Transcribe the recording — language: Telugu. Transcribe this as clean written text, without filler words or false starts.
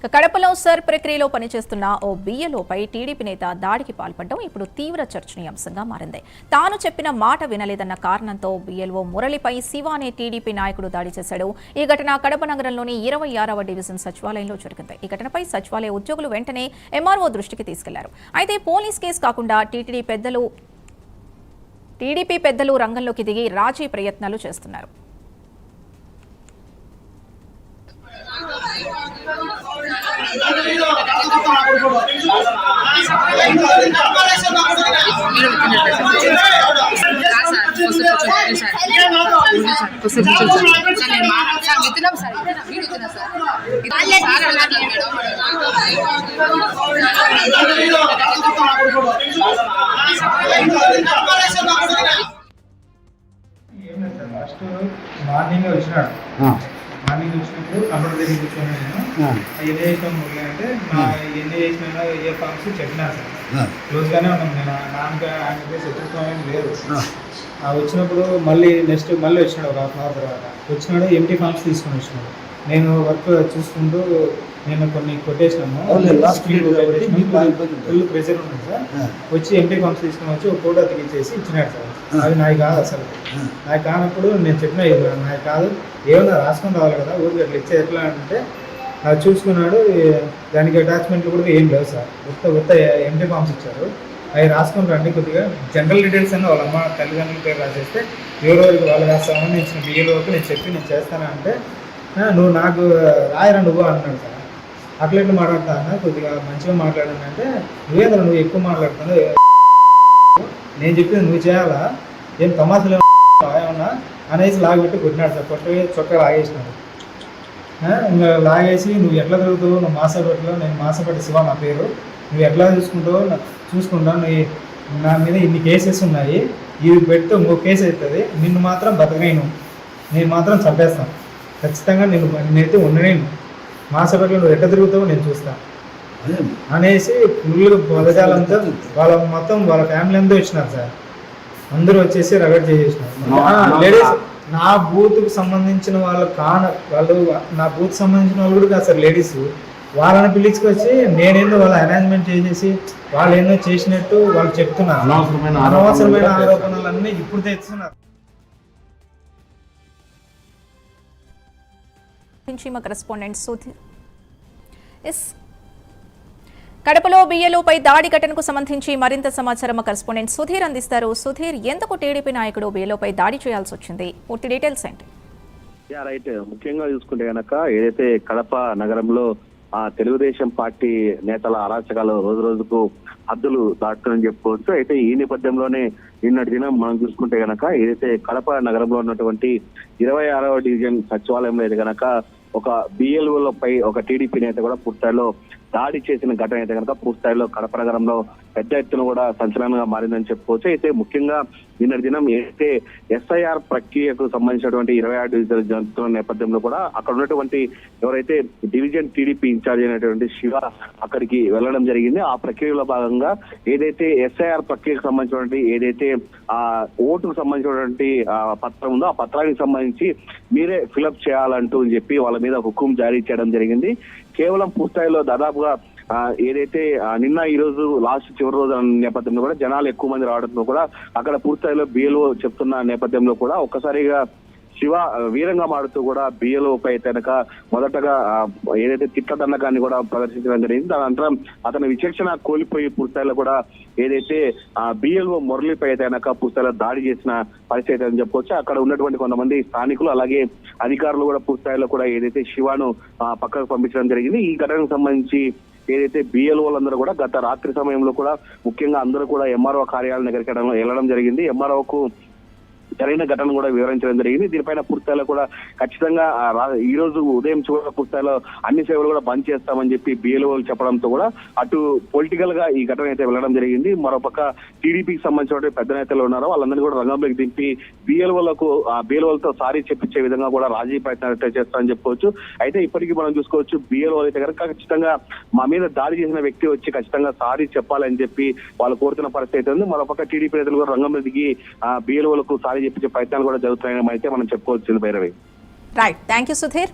కడపలో సర్ ప్రక్రియలో పనిచేస్తున్న ఓ బియ్యలోపై టీడీపీ నేత దాడికి పాల్పడడం ఇప్పుడు తీవ్ర చర్చనీయాంశంగా మారింది. తాను చెప్పిన మాట వినలేదన్న కారణంతో బిఎల్ఓ మురళిపై శివ అనే టీడీపీ నాయకుడు దాడి చేశాడు. ఈ ఘటన కడప నగరంలోని 26వ డివిజన్ సచివాలయంలో జరిగింది. ఈ ఘటనపై సచివాలయ ఉద్యోగులు వెంటనే ఎంఆర్ఓ దృష్టికి తీసుకెళ్లారు. అయితే పోలీస్ కేసు కాకుండా టీడీపీ పెద్దలు రంగంలోకి దిగి రాజీ ప్రయత్నాలు చేస్తున్నారు. మార్నింగ్ వచ్చినాడు. మార్నింగ్ వచ్చినప్పుడు కంప్యూటర్ దగ్గర కూర్చొని నేను ఎన్ని చేసినాం అంటే నా ఎన్ని చేసినా ఏ ఫార్మ్స్ చెప్పినా సార్ క్లోజ్గానే ఉన్నాం. నేను నాన్నగా ఆయన శత్రుత్వం లేదు. వచ్చినప్పుడు మళ్ళీ వచ్చినాడు. ఒక హాఫ్ అవర్ తర్వాత వచ్చినాడు. ఎంటీ ఫార్మ్స్ తీసుకొని వచ్చినాడు. నేను వర్క్ చూసుకుంటూ నేను కొన్ని కొట్టేసినాము. ఫుల్ ప్రెషర్ ఉన్నాడు సార్. వచ్చి ఎంటీ ఫార్మ్స్ తీసుకొని వచ్చి ఒక ఫోటో దిగిచ్చేసి ఇచ్చినాడు సార్. అది నాకు కాదు, అసలు నాకు కానప్పుడు నేను చెప్పిన నాకు కాదు, ఏమన్నా రాసుకొని రావాలి కదా, ఊరికి అట్లా ఇచ్చేది ఎట్లా అంటే అది చూసుకున్నాడు. దానికి అటాచ్మెంట్లు కూడా ఏం లేవు సార్. కొత్త ఎంటీ ఫార్మ్స్ ఇచ్చారు. అవి రాసుకొని రండి, కొద్దిగా జనరల్ డీటెయిల్స్ అన్న వాళ్ళ అమ్మ తల్లిదండ్రుల పేరు రాసేస్తే ఎవరెవరికి వాళ్ళు రాస్తామని నేను ఇచ్చిన బిఏలోకి నేను చెప్పి నేను చేస్తానంటే నువ్వు నాకు రాయరా నువ్వు అన్నాడు సార్. అట్లా మాట్లాడతా కొద్దిగా మంచిగా మాట్లాడానంటే నువ్వేంద్ర నువ్వు ఎక్కువ మాట్లాడుతున్నావు, నేను చెప్పింది నువ్వు చేయాలా, ఏం తమాషలు ఏమన్నా అనేసి లాగబెట్టి కొట్టినాడు సార్. చొక్కా లాగేసినాడు. ఇంకా లాగేసి నువ్వు ఎట్లా తిరుగుతావు, నువ్వు మాసపట్లో, నేను మాసపట్టి శివ నా పేరు, నువ్వు ఎట్లా చూసుకుంటావు చూసుకుంటావు, నా మీద ఇన్ని కేసెస్ ఉన్నాయి, ఇవి పెడితే ఇంకో కేసు అవుతుంది, నిన్ను మాత్రం బతకనేను, నేను మాత్రం చంపేస్తాను ఖచ్చితంగా, నేనైతే ఉండలేను, మాసపట్లో నువ్వు ఎట్లా తిరుగుతావో నేను చూస్తాను అనేసి ఫుల్గా పదజాలంతా వాళ్ళ మొత్తం వాళ్ళ ఫ్యామిలీ అంతా వచ్చినారు సార్. అందరూ వచ్చేసి రగడ్ చేసేసినారు. లేడీస్ నా బూత్కు సంబంధించిన వాళ్ళు నా బూత్ సంబంధించిన వాళ్ళు కూడా కాదు సార్, లేడీస్ వాళ్ళని పిలిచుకొచ్చి నేనేందో వాళ్ళ అరేంజ్మెంట్ చేసేసి వాళ్ళు ఏందో చేసినట్టు వాళ్ళు చెప్తున్నారు. అనవసరమైన ఆరోపణలన్నీ ఇప్పుడు తెస్తున్నారు. కడపలో బియ్యలోపై దాడి ఘటనకు సంబంధించి మరింత సమాచారం మా కరెస్పాండెంట్ సుధీర్ అందిస్తారు. సుధీర్, ఎందుకు టీడీపీ నాయకుడు బియ్యలోపై దాడి చేయాల్సి వచ్చింది? పూర్తి డీటెయిల్స్ ఏంటి? రైట్, ముఖ్యంగా చూసుకుంటే కనుక ఏదైతే కడప నగరంలో తెలుగుదేశం పార్టీ నేతల అరాచకాలు రోజు రోజుకు హద్దులు దాటుతుందని చెప్పుకోవచ్చు. అయితే ఈ నేపథ్యంలోనే నిన్నటి దినం మనం చూసుకుంటే గనక ఏదైతే కడప నగరంలో ఉన్నటువంటి 26వ డివిజన్ సచివాలయంలో అయితే గనక ఒక బిఎల్ఓలపై ఒక టీడీపీ నేత కూడా పూర్తిస్థాయిలో దాడి చేసిన ఘటన అయితే కనుక పూర్తిస్థాయిలో కడప నగరంలో పెద్ద ఎత్తున కూడా సంచలనంగా మారిందని చెప్పుకోవచ్చు. అయితే ముఖ్యంగా నిన్నటి దినం ఏదైతే ఎస్ఐఆర్ ప్రక్రియకు సంబంధించినటువంటి 26 డివిజన్ జరుగుతున్న నేపథ్యంలో కూడా అక్కడ ఉన్నటువంటి ఎవరైతే డివిజన్ టీడీపీ ఇన్ఛార్జ్ అయినటువంటి శివ అక్కడికి వెళ్ళడం జరిగింది. ఆ ప్రక్రియలో భాగంగా ఏదైతే ఎస్ఐఆర్ ప్రక్రియకు సంబంధించినటువంటి ఏదైతే ఓటుకు సంబంధించినటువంటి పత్రం ఉందో ఆ పత్రానికి సంబంధించి మీరే ఫిలప్ చేయాలంటూ చెప్పి వాళ్ళ మీద హుకుం జారీ చేయడం జరిగింది. కేవలం పూర్తిస్థాయిలో దాదాపుగా ఏదైతే నిన్న ఈ రోజు లాస్ట్ చివరి రోజు నేపథ్యంలో కూడా జనాలు ఎక్కువ మంది రావడంతో కూడా అక్కడ పూర్తిస్థాయిలో బిఎల్ఓ చెప్తున్న నేపథ్యంలో కూడా ఒక్కసారిగా శివ వీరంగా మాడుతూ కూడా బిఎల్ఓపై కనుక మొదటగా ఏదైతే తిట్లదండకాన్ని కూడా ప్రదర్శించడం జరిగింది. దాని అనంతరం అతని విచక్షణ కోల్పోయి పూర్తిస్థాయిలో కూడా ఏదైతే బిఎల్ఓ మురళిపై కనుక పూర్తిస్థాయిలో దాడి చేసిన పరిస్థితి అని చెప్పుకోవచ్చు. అక్కడ ఉన్నటువంటి కొంతమంది స్థానికులు అలాగే అధికారులు కూడా పూర్తిస్థాయిలో కూడా ఏదైతే శివను పక్కకు పంపించడం జరిగింది. ఈ ఘటనకు సంబంధించి ఏదైతే బిఎల్ఓలందరూ కూడా గత రాత్రి సమయంలో కూడా ముఖ్యంగా అందరూ కూడా ఎంఆర్ఓ కార్యాలయం దగ్గరికి వెళ్ళడం జరిగింది. ఎంఆర్ఓకు జరిగిన ఘటన కూడా వివరించడం జరిగింది. దీనిపైన పూర్తిస్థాయిలో కూడా ఖచ్చితంగా ఈ రోజు ఉదయం చివరి పూర్తిస్థాయిలో అన్ని సేవలు కూడా బంద్ చేస్తామని చెప్పి బిఎల్ఓలు చెప్పడంతో కూడా అటు పొలిటికల్ గా ఈ ఘటన అయితే వెళ్ళడం జరిగింది. మరోపక్క టీడీపీకి సంబంధించిన పెద్ద నేతలు ఉన్నారో వాళ్ళందరినీ కూడా రంగంలోకి దింపి బిఎల్ఓలతో సారీ చెప్పించే విధంగా కూడా రాజీ ప్రయత్నాలు చేస్తామని చెప్పుకోవచ్చు. అయితే ఇప్పటికీ మనం చూసుకోవచ్చు బిఎల్ఓ అయితే కనుక ఖచ్చితంగా మా మీద దాడి చేసిన వ్యక్తి వచ్చి ఖచ్చితంగా సారీ చెప్పాలని చెప్పి వాళ్ళు కోరుతున్న పరిస్థితి ఉంది. మరోపక్క టీడీపీ నేతలు కూడా రంగంలో దిగి బిఎల్ఓలకు సారీ చెప్పించే ప్రయత్నాలు కూడా జరుగుతున్నాయని అయితే మనం చెప్పుకోవచ్చు. Bhairavi. Right, thank you Sudheer.